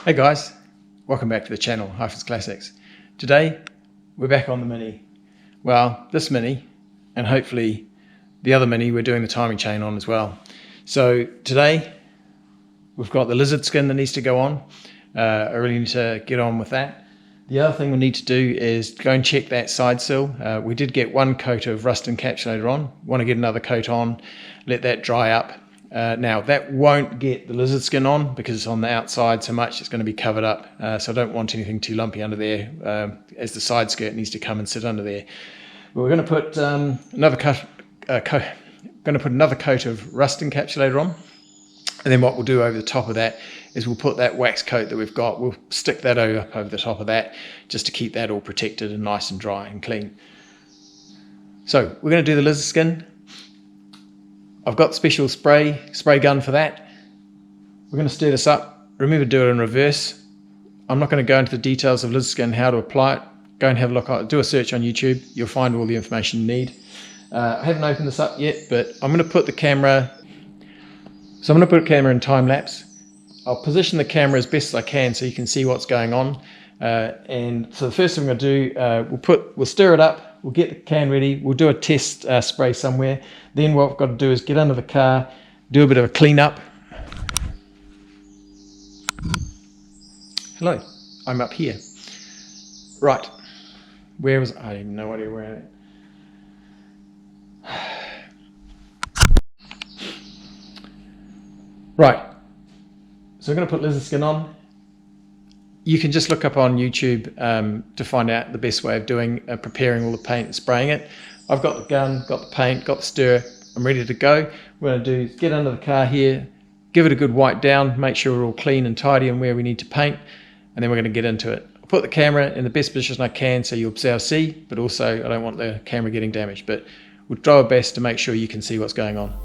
Hey guys, welcome back to the channel, Hyphens Classics. Today we're back on the Mini. Well, this Mini and hopefully the other Mini we're doing the timing chain on as well. So today we've got the lizard skin that needs to go on. I really need to get on with that. The other thing we need to do is go and check that side sill. We did get one coat of rust encapsulator on. Want to get another coat on, let that dry up. Now that won't get the lizard skin on because it's on the outside so much it's going to be covered up, so I don't want anything too lumpy under there, as the side skirt needs to come and sit under there. But we're going to put another coat of rust encapsulator on, and then what we'll do over the top of that is we'll put that wax coat that we've got, we'll stick that over the top of that just to keep that all protected and nice and dry and clean. So we're going to do the lizard skin. I've got special spray gun for that. We're going to stir this up. Remember to do it in reverse. I'm not going to go into the details of lizard skin, how to apply it. Go and have a look, do a search on YouTube. You'll find all the information you need. I haven't opened this up yet, but I'm going to put the camera, so I'm going to put a camera in time lapse. I'll position the camera as best as I can so you can see what's going on. And so the first thing I'm going to do, we'll stir it up. We'll get the can ready, we'll do a test spray somewhere. Then what we've got to do is get under the car, do a bit of a clean up. Hello, I'm up here. Right, where was I? I have no idea where I am. Right, so I'm going to put lizard skin on. You can just look up on YouTube to find out the best way of doing preparing all the paint and spraying it. I've got the gun, got the paint, got the stir. I'm ready to go. What we're going to do is get under the car here, give it a good wipe down, make sure we're all clean and tidy and where we need to paint, and then we're going to get into it. I'll put the camera in the best position I can so you'll be able to see, but also I don't want the camera getting damaged. But we'll try our best to make sure you can see what's going on.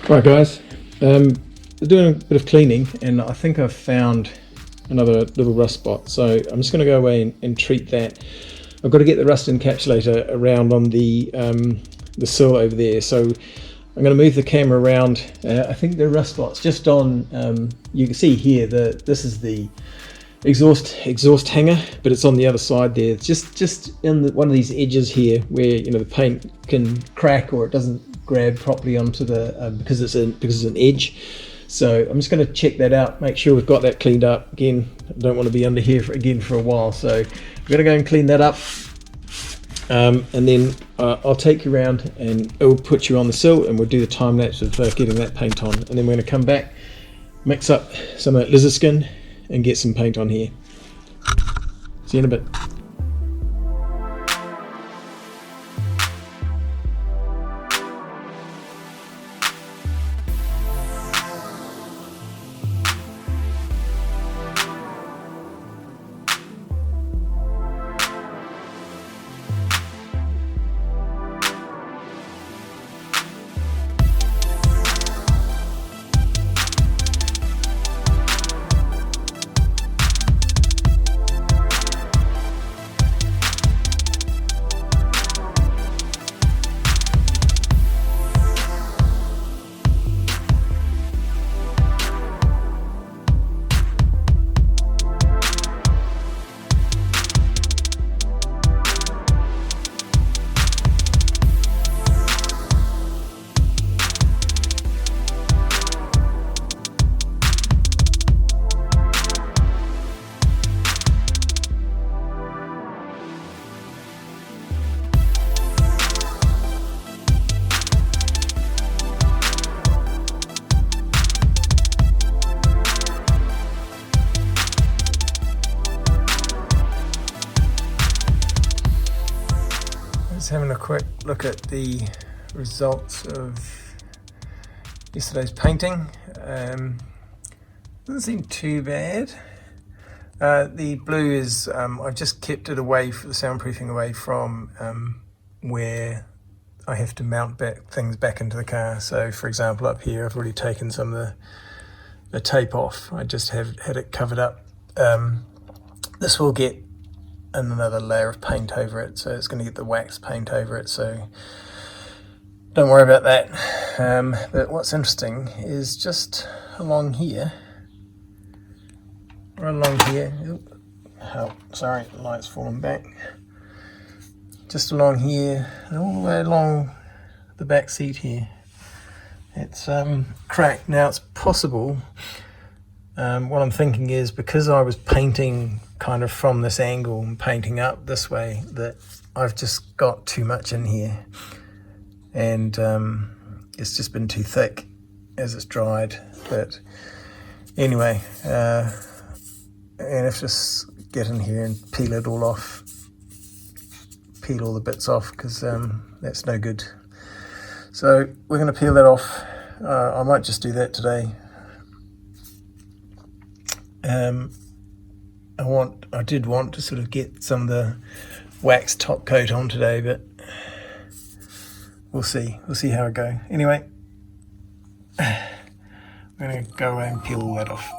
Right guys, we're doing a bit of cleaning and I think I've found another little rust spot, so I'm just going to go away and treat that. I've got to get the rust encapsulator around on the sill over there, so I'm going to move the camera around. I think the rust spot's just on, you can see here, this is the exhaust hanger, but it's on the other side there. It's just in one of these edges here where the paint can crack or it doesn't grab properly onto the because it's an edge. So I'm just going to check that out, make sure we've got that cleaned up. Again, I don't want to be under here for a while, so we're going to go and clean that up, and then I'll take you around and it will put you on the sill and we'll do the time lapse of getting that paint on, and then we're going to come back, mix up some of that lizard skin and get some paint on here. See you in a bit. having a quick look at the results of yesterday's painting. Doesn't seem too bad. The blue is, I've just kept it away, for the soundproofing away from where I have to mount things back into the car. So for example, up here I've already taken some of the tape off. I just had it covered up. This will get another layer of paint over it, so it's going to get the wax paint over it, so don't worry about that. But what's interesting is just along here, right along here, oh, sorry, the light's fallen back, just along here and all the way along the back seat here, it's cracked. Now it's possible, what I'm thinking is, because I was painting kind of from this angle and painting up this way, that I've just got too much in here, and it's just been too thick as it's dried. But anyway, and if just get in here and peel it all off, peel all the bits off, because that's no good. So we're going to peel that off. I might just do that today. I did want to sort of get some of the wax top coat on today, but we'll see how it goes. Anyway, I'm going to go away and peel all that off.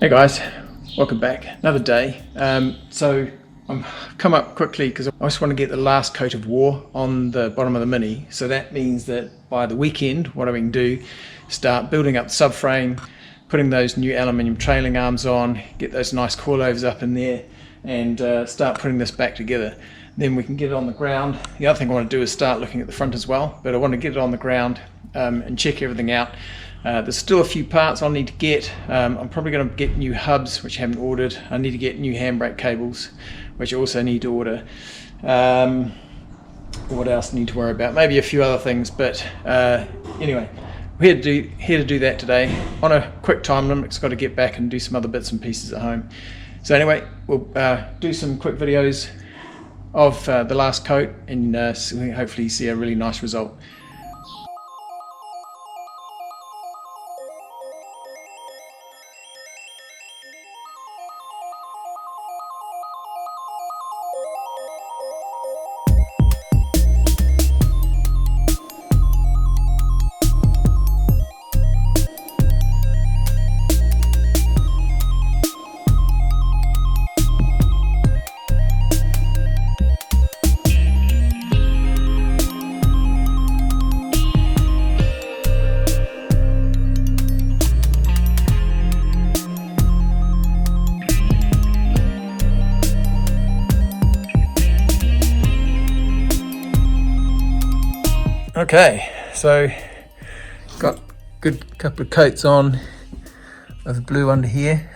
Hey guys, welcome back. Another day. So come up quickly because I just want to get the last coat of war on the bottom of the Mini. So that means that by the weekend, what I can do, start building up the subframe, putting those new aluminium trailing arms on, get those nice coilovers up in there, and start putting this back together. Then we can get it on the ground. The other thing I want to do is start looking at the front as well, but I want to get it on the ground and check everything out. There's still a few parts I'll need to get. I'm probably going to get new hubs, which I haven't ordered. I need to get new handbrake cables, which I also need to order. What else need to worry about? Maybe a few other things, but anyway, we're here to do that today. On a quick time limit, it's got to get back and do some other bits and pieces at home. So anyway, we'll do some quick videos of the last coat and hopefully see a really nice result. Okay, so got good couple of coats on of blue under here,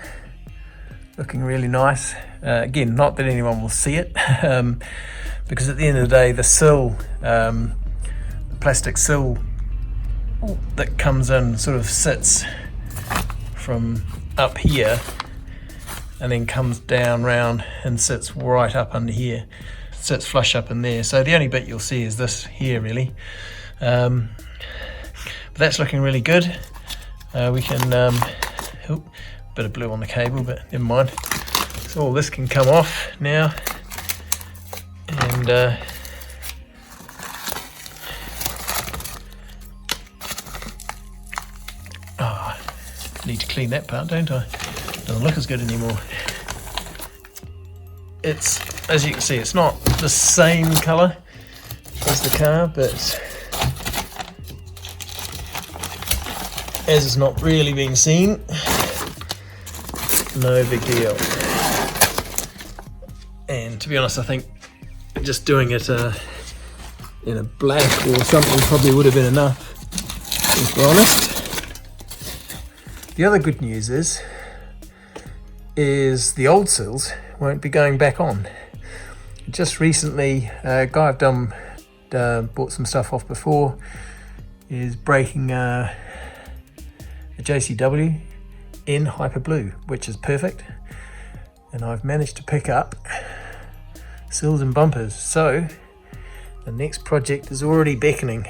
looking really nice. Again, not that anyone will see it, because at the end of the day, the sill, the plastic sill that comes in sort of sits from up here and then comes down round and sits right up under here, sits flush up in there. So the only bit you'll see is this here really. But that's looking really good. We can, bit of blue on the cable, but never mind. So all this can come off now, and need to clean that part, don't I? Doesn't look as good anymore. It's, as you can see, it's not the same colour as the car, but as it's not really being seen, no big deal. And to be honest, I think just doing it in a black or something probably would have been enough, if we're honest. The other good news is the old sills won't be going back on. Just recently, a guy I've bought some stuff off before is breaking a JCW in Hyper Blue, which is perfect, and I've managed to pick up sills and bumpers, so the next project is already beckoning.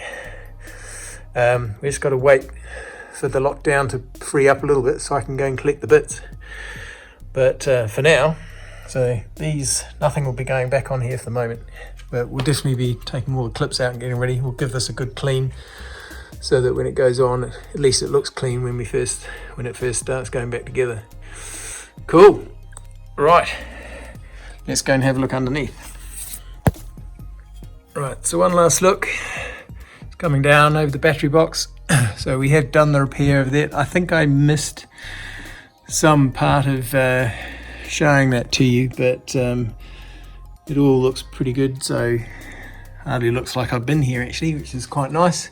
We just got to wait for the lockdown to free up a little bit so I can go and collect the bits, but for now, so these, nothing will be going back on here for the moment, but we'll definitely be taking all the clips out and getting ready. We'll give this a good clean so that when it goes on, at least it looks clean when it first starts going back together. Cool. Right, let's go and have a look underneath. Right, so one last look. It's coming down over the battery box. So we have done the repair of that. I think I missed some part of showing that to you, but it all looks pretty good, so hardly looks like I've been here actually, which is quite nice.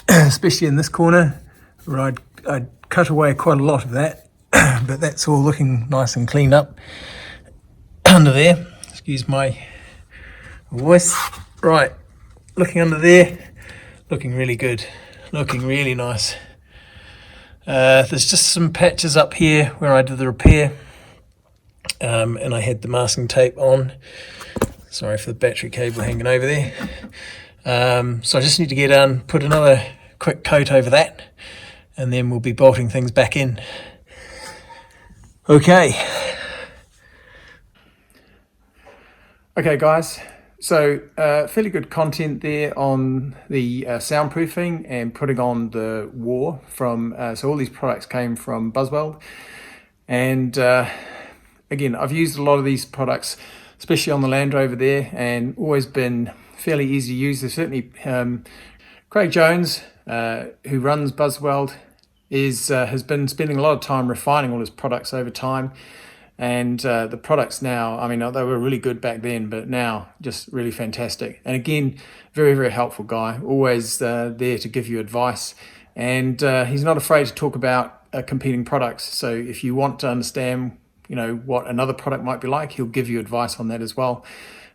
Especially in this corner where I'd cut away quite a lot of that, but that's all looking nice and cleaned up under there. Excuse my voice. Right, looking under there, looking really good, looking really nice. There's just some patches up here where I did the repair, and I had the masking tape on. Sorry for the battery cable hanging over there. So I just need to get on, put another quick coat over that, and then we'll be bolting things back in. Okay guys, so fairly good content there on the soundproofing and putting on the war from, so all these products came from Buzzweld, and again, I've used a lot of these products, especially on the Land Rover there, and always been fairly easy to use. There's certainly Craig Jones, who runs Buzzweld, has been spending a lot of time refining all his products over time. And the products now, I mean, they were really good back then, but now just really fantastic. And again, very, very helpful guy, always there to give you advice. And he's not afraid to talk about competing products. So if you want to understand, what another product might be like, he'll give you advice on that as well.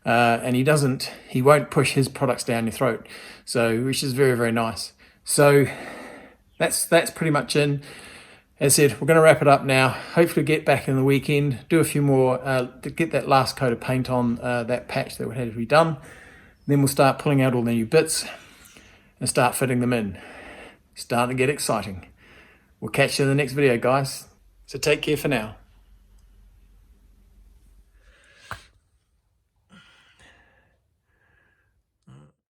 And he won't push his products down your throat. So, which is very, very nice. So that's pretty much in. As I said, we're going to wrap it up now. Hopefully get back in the weekend, do a few more, to get that last coat of paint on that patch that had to be done. Then we'll start pulling out all the new bits and start fitting them in. Starting to get exciting. We'll catch you in the next video, guys. So take care for now.